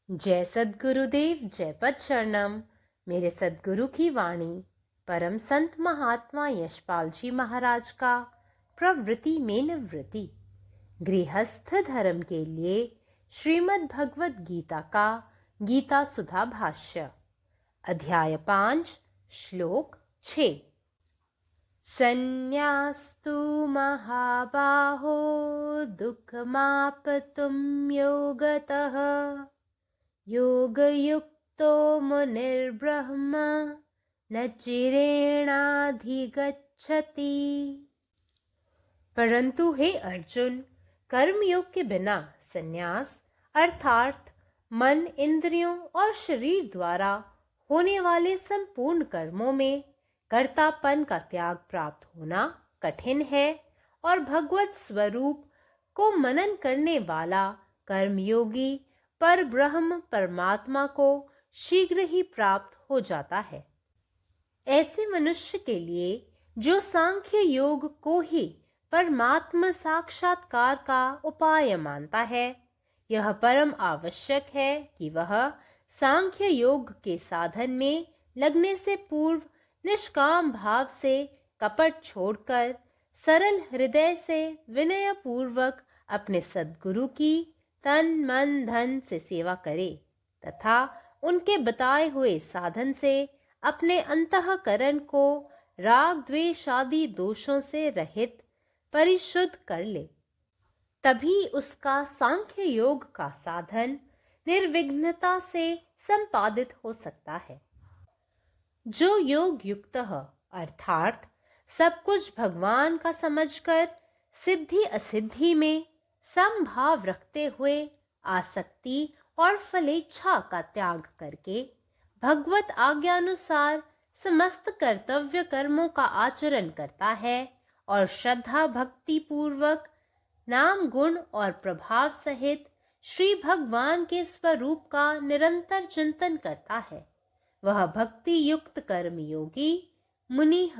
जय सद्गुरुदेव, जय पद शरणम। मेरे सद्गुरु की वाणी परम संत महात्मा यशपाल जी महाराज का प्रवृत्ति में निवृत्ति गृहस्थ धर्म के लिए श्रीमद् भगवद गीता का गीता सुधा भाष्य अध्याय 5 श्लोक 6। संन्यास्तु महाबाहो दुःखमापतुं योगतः योगयुक्तो मुनिर्ब्रह्म न चिरेणाधिगच्छति। परंतु हे अर्जुन, कर्मयोग के बिना संन्यास अर्थात मन, इंद्रियों और शरीर द्वारा होने वाले संपूर्ण कर्मों में कर्तापन का त्याग प्राप्त होना कठिन है और भगवत स्वरूप को मनन करने वाला कर्मयोगी पर ब्रह्म परमात्मा को शीघ्र ही प्राप्त हो जाता है। ऐसे मनुष्य के लिए जो सांख्य योग को ही परमात्मा साक्षात्कार का उपाय मानता है, यह परम आवश्यक है कि वह सांख्य योग के साधन में लगने से पूर्व निष्काम भाव से कपट छोड़कर सरल हृदय से विनय पूर्वक अपने सद्गुरु की तन मन धन से सेवा करे तथा उनके बताए हुए साधन से अपने अंतःकरण को राग द्वेष आदि दोषों से रहित परिशुद्ध कर ले। तभी उसका सांख्य योग का साधन निर्विघ्नता से संपादित हो सकता है। जो योग युक्त अर्थात सब कुछ भगवान का समझकर सिद्धि असिद्धि में समभाव रखते हुए आसक्ति और फलेच्छा का त्याग करके भगवत आज्ञानुसार समस्त कर्तव्य कर्मों का आचरण करता है और श्रद्धा भक्ति पूर्वक नाम गुण और प्रभाव सहित श्री भगवान के स्वरूप का निरंतर चिंतन करता है, वह भक्ति युक्त कर्मयोगी मुनिह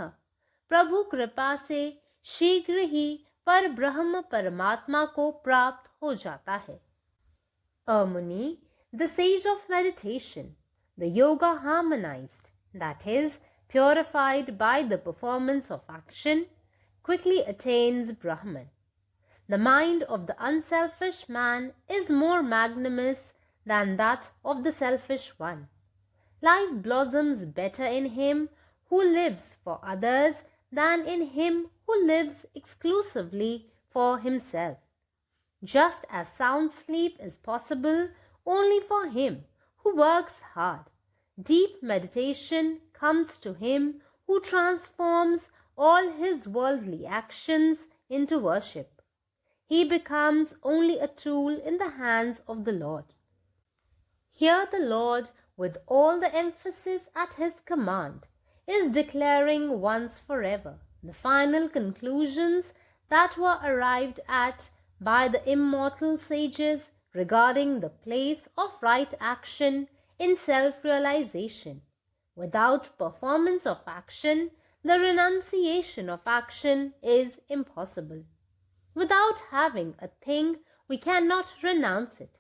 प्रभु कृपा से शीघ्र ही पर ब्रह्म परमात्मा को प्राप्त हो जाता है। A Muni, the sage of meditation, the yoga harmonized, that is, purified by the performance of action, quickly attains Brahman. The mind of the unselfish man is more magnanimous than that of the selfish one. Life blossoms better in him who lives for others than in him who lives exclusively for himself. Just as sound sleep is possible only for him who works hard, deep meditation comes to him who transforms all his worldly actions into worship. He becomes only a tool in the hands of the Lord. Here the Lord, with all the emphasis at his command, is declaring once forever the final conclusions that were arrived at by the immortal sages regarding the place of right action in self-realization. Without performance of action, the renunciation of action is impossible. Without having a thing, we cannot renounce it.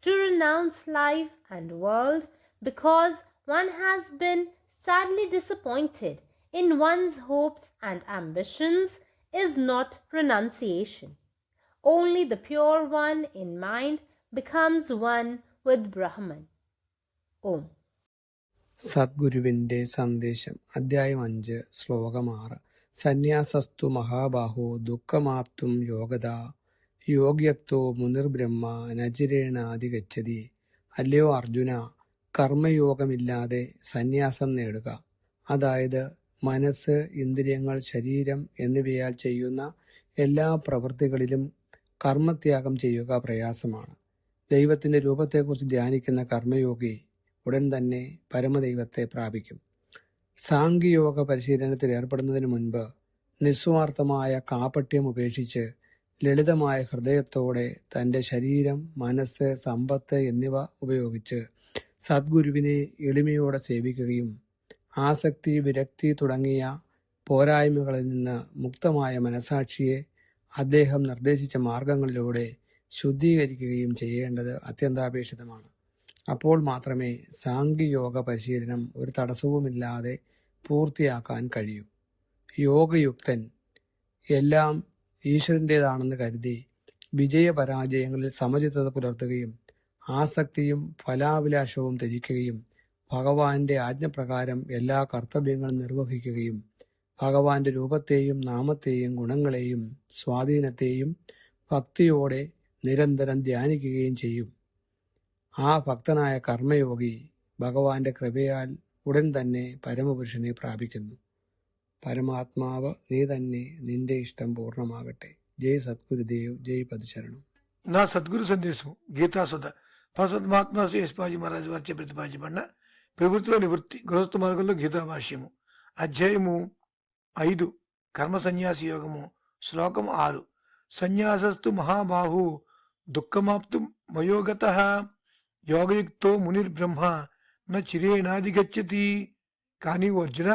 To renounce life and world because one has been sadly disappointed in one's hopes and ambitions is not renunciation. Only the pure one in mind becomes one with Brahman. Om. സദ്ഗുരുവിൻ്റെ സന്ദേശം അധ്യായം 5 ശ്ലോകം 6. സന്യാസസ്തു മഹാബാഹോ ദുഃഖമാപ്തും യോഗത യോഗ്യക്തോ മുനിർബ്രഹ്മ നചിരേണാധിഗച്ഛതി. അല്ലയോ അർജുന, കർമ്മയോഗമില്ലാതെ സന്യാസം നേടുക, അതായത് മനസ്സ്, ഇന്ദ്രിയങ്ങൾ, ശരീരം എന്നിവയാൽ ചെയ്യുന്ന എല്ലാ പ്രവൃത്തികളിലും കർമ്മത്യാഗം ചെയ്യുക പ്രയാസമാണ്. ദൈവത്തിൻ്റെ രൂപത്തെക്കുറിച്ച് ധ്യാനിക്കുന്ന കർമ്മയോഗി ഉടൻ തന്നെ പരമദൈവത്തെ പ്രാപിക്കും. സാംഖ്യയോഗ പരിശീലനത്തിൽ ഏർപ്പെടുന്നതിന് മുൻപ് നിസ്വാർത്ഥമായ കാപട്യം ഉപേക്ഷിച്ച് ലളിതമായ ഹൃദയത്തോടെ തൻ്റെ ശരീരം, മനസ്സ്, സമ്പത്ത് എന്നിവ ഉപയോഗിച്ച് സദ്ഗുരുവിനെ എളിമയോടെ സേവിക്കുകയും ആസക്തി, വിരക്തി തുടങ്ങിയ പോരായ്മകളിൽ നിന്ന് മുക്തമായ മനസാക്ഷിയെ അദ്ദേഹം നിർദ്ദേശിച്ച മാർഗങ്ങളിലൂടെ ശുദ്ധീകരിക്കുകയും ചെയ്യേണ്ടത് അത്യന്താപേക്ഷിതമാണ്. അപ്പോൾ മാത്രമേ സാംഖ്യയോഗ പരിശീലനം ഒരു തടസ്സവുമില്ലാതെ പൂർത്തിയാക്കാൻ കഴിയൂ. യോഗയുക്തൻ എല്ലാം ഈശ്വരൻ്റേതാണെന്ന് കരുതി വിജയപരാജയങ്ങളിൽ സമചിത്തത പുലർത്തുകയും ആസക്തിയും ഫലാഭിലാഷവും ത്യജിക്കുകയും ഭഗവാന്റെ ആജ്ഞപ്രകാരം എല്ലാ കർത്തവ്യങ്ങളും നിർവഹിക്കുകയും ഭഗവാന്റെ രൂപത്തെയും നാമത്തെയും ഗുണങ്ങളെയും സ്വാധീനത്തെയും ഭക്തിയോടെ നിരന്തരം ധ്യാനിക്കുകയും ചെയ്യും. ആ ഭക്തനായ കർമ്മയോഗി ഭഗവാന്റെ കൃപയാൽ ഉടൻ തന്നെ പരമപുരുഷനെ പ്രാപിക്കുന്നു. പരമാത്മാവ് നീ തന്നെ, നിന്റെ ഇഷ്ടം പൂർണ്ണമാകട്ടെ. జై సద్గురుదేవ్, జై పదశరణం. నా సద్గురు సందేశం గీతాసుధ ప్రసత్ మహాత్మా శ్రీ యశ్పాజీ మహారాజు వారిచే ప్రతిపాదించబడిన ప్రవృత్తిలో నివృత్తి గృహస్థ మార్గంలో గీతాభాష్యము అధ్యాయము 5 కర్మ సన్యాసి యోగము శ్లోకం 6 సన్యాసస్తు మహాబాహు దుఃఖమాప్తు మయోగత యోగయుక్తో మునిర్బ్రహ్మ న చిరేనాదిగచ్చతి. కానీ అర్జున,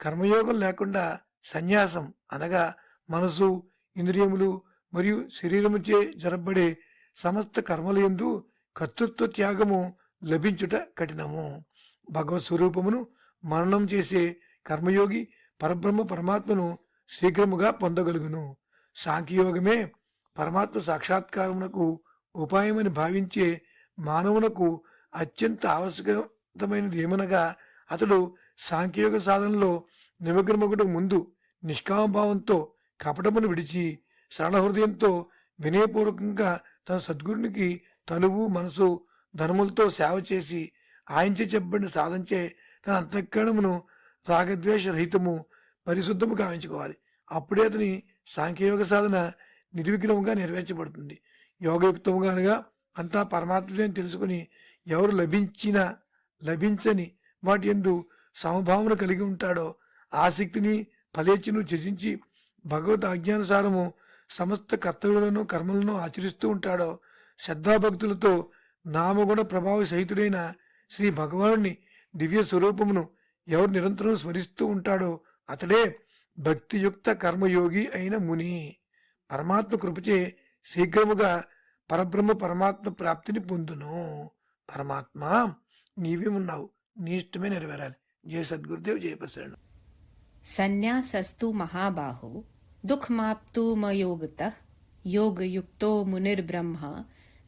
కర్మయోగం లేకుండా సన్యాసం అనగా మనసు, ఇంద్రియములు మరియు శరీరముచే జరపబడే సమస్త కర్మలయందు కర్తృత్వ త్యాగము లభించుట కఠినము. భగవత్ స్వరూపమును మననం చేసే కర్మయోగి పరబ్రహ్మ పరమాత్మను శీఘ్రముగా పొందగలుగును. సాంఖ్యయోగమే పరమాత్మ సాక్షాత్కారమునకు ఉపాయమని భావించే మానవునకు అత్యంత ఆవశ్యకమైనది ఏమనగా, అతడు సాంఖ్యయోగ సాధనలో నిమగ్నమగుట ముందు నిష్కామభావంతో కపటమును విడిచి సరళ హృదయంతో వినయపూర్వకంగా తన సద్గురునికి తనువు, మనసు, ధనములతో సేవ చేసి ఆయనచే చెప్పబడిన సాధనచే తన అంతఃకరణమును రాగద్వేష రహితము, పరిశుద్ధము గావించుకోవాలి. అప్పుడే అతని సాంఖ్యయోగ సాధన నిర్విఘ్నముగా నెరవేర్చబడుతుంది. యోగయుక్తముగా అనగా అంతా పరమాత్మనే తెలుసుకుని ఎవరు లభించినా లభించని వాటి యందు సమభావన కలిగి ఉంటాడో, ఆసక్తిని ఫలేచ్ఛను త్యజించి భగవద్ ఆజ్ఞానుసారము సమస్త కర్తవ్యులను కర్మలను ఆచరిస్తూ ఉంటాడో, శ్రద్ధాభక్తులతో నామగుణ ప్రభావ సహితుడైన శ్రీ భగవానుని దివ్య స్వరూపమును ఎవరు నిరంతరం స్మరిస్తూ ఉంటాడో అతడే భక్తియుక్త కర్మయోగి అయిన ముని. పరమాత్మ కృపచే శీఘ్రముగా పరబ్రహ్మ పరమాత్మ ప్రాప్తిని పొందును. పరమాత్మ నీవే ఉన్నావు, నీ ఇష్టమే నెరవేరాలి. జయ సద్గురుదేవ్, జయ ప్రసరణ. సన్యాసస్తు మహాబాహో దుఃఖమాప్తు మయోగతః योगयुक्तो मुनिर्ब्रह्म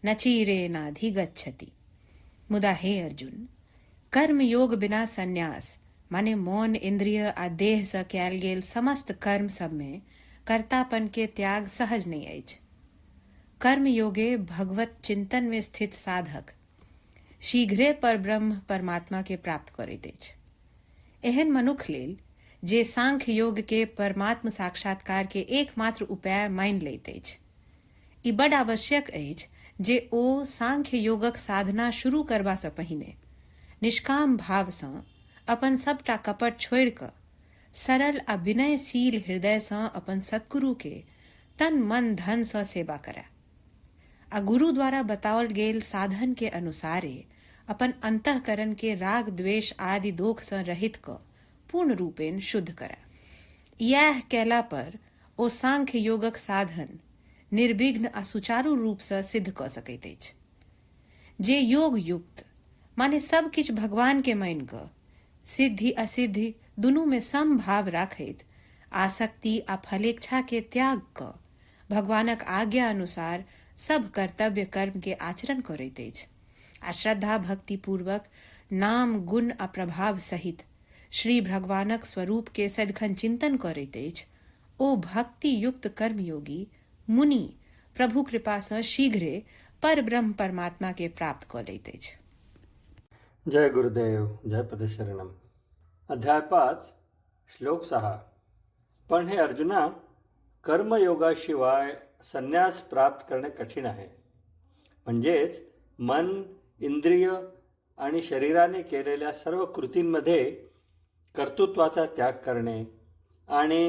न चीरेनाधिगच्छति। मुदा हे अर्जुन, कर्म योग बिना संन्यास माने मौन, इंद्रिय आ देह स कयल गेल समस्त कर्म सब में कर्तापन के त्याग सहज नहीं अछि। कर्म योगे भगवत चिंतन में स्थित साधक शीघ्रे पर ब्रह्म परमात्मा के प्राप्त करैत अछि। एहन मनुख लेल जे सांख्य योग के परमात्म साक्षात्कार के एकमात्र उपाय मानि लैत अछि, ई बड़ आवश्यक अछि जे ओ सांख्य योगक साधना शुरू करबा सँ पहिने निष्काम भाव सँ अपन सबटा कपट छोड़ि कऽ सरल आ विनयशील हृदय सँ अपन सद्गुरु के तन मन धन सँ सेवा करय आ गुरु द्वारा बताओल गेल साधन के अनुसारे अपन अंतःकरण के राग द्वेष आदि दोष सँ रहित कऽ पूर्ण रूपेण शुद्ध करय। यह कैला पर ओ सांख्य योगक साधन निर्विघ्न आ सुचारू रूप सँ सिद्ध कऽ सकैत अछि। जे योग युक्त माने सब किछ भगवान के मानि कऽ सिद्धि असिद्धि दुनू में समभाव राखैत आसक्ति आ फलेच्छा के त्याग कऽ भगवानक आज्ञा अनुसार सब कर्तव्य कर्म के आचरण करैत अछि आ श्रद्धा भक्ति पूर्वक नाम गुण आ प्रभाव सहित श्री भगवानक स्वरूप के सदिखन चिंतन करैत अछि, ओ भक्ति युक्त कर्मयोगी मुनि प्रभु कृपा सँ शीघ्रे पर ब्रह्म परमात्मा के प्राप्त कऽ लैत अछि। जय गुरुदेव, जय पदशरणम. अध्याय 5 श्लोक 6. पण हे अर्जुना, कर्मयोगाशिवाय संन्यास प्राप्त करणे कठीण आहे. म्हणजेच मन, इंद्रिय आणि शरीराने केलेल्या सर्व कृतींमध्ये कर्तृत्वाचा त्याग करणे आणि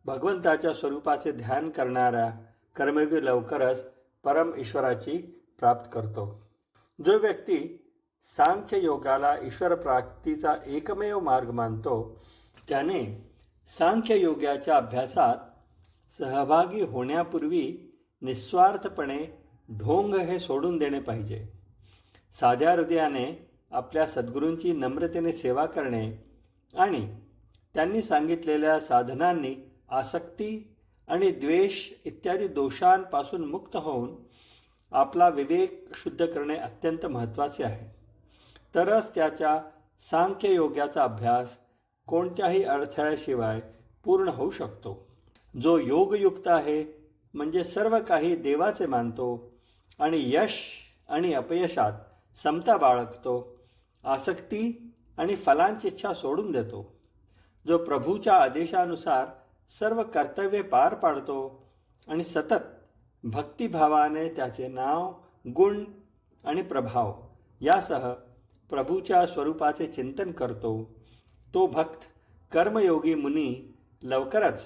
भगवंताच्या स्वरूपाचे ध्यान करणारा कर्मयोगी लवकरच परम ईश्वराची प्राप्त करतो. जो व्यक्ती सांख्य योगाला ईश्वर प्राप्तीचा एकमेव मार्ग मानतो त्याने सांख्य योगाच्या अभ्यासात सहभागी होण्यापूर्वी निस्वार्थपणे ढोंग हे सोडून देणे पाहिजे. साध्या हृदयाने आपल्या सद्गुरूंची नम्रतेने सेवा करणे आणि त्यांनी सांगितलेल्या साधनांनी आसक्ती आणि द्वेष इत्यादी दोषांपासून मुक्त होऊन आपला विवेक शुद्ध करणे अत्यंत महत्त्वाचे आहे. तरच त्याच्या सांख्ययोगाचा अभ्यास कोणत्याही अडथळ्याशिवाय पूर्ण होऊ शकतो. जो योगयुक्त आहे म्हणजे सर्व काही देवाचे मानतो आणि यश आणि अपयशात समता बाळगतो, आसक्ती आणि फलांची इच्छा सोडून देतो, जो प्रभूच्या आदेशानुसार सर्व कर्तव्ये पार पाडतो आणि सतत भक्तिभावाने त्याचे नाव, गुण आणि प्रभाव यासह प्रभूच्या स्वरूपाचे चिंतन करतो, तो भक्त कर्मयोगी मुनी लवकरच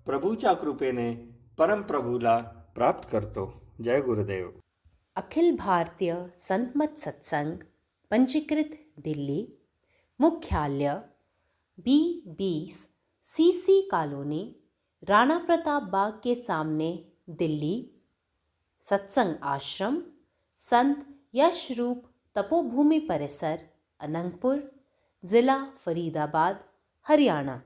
प्रभूच्या कृपेने परमप्रभूला प्राप्त करतो. जय गुरुदेव. अखिल भारतीय संत मत सत्संग पंजीकृत दिल्ली, मुख्यालय B20 CC colony, Rana Pratap Bagh के सामने, दिल्ली. सत्संग आश्रम संत यश रूप तपोभूमि परिसर, अनंगपुर, जिला फरीदाबाद, हरियाणा.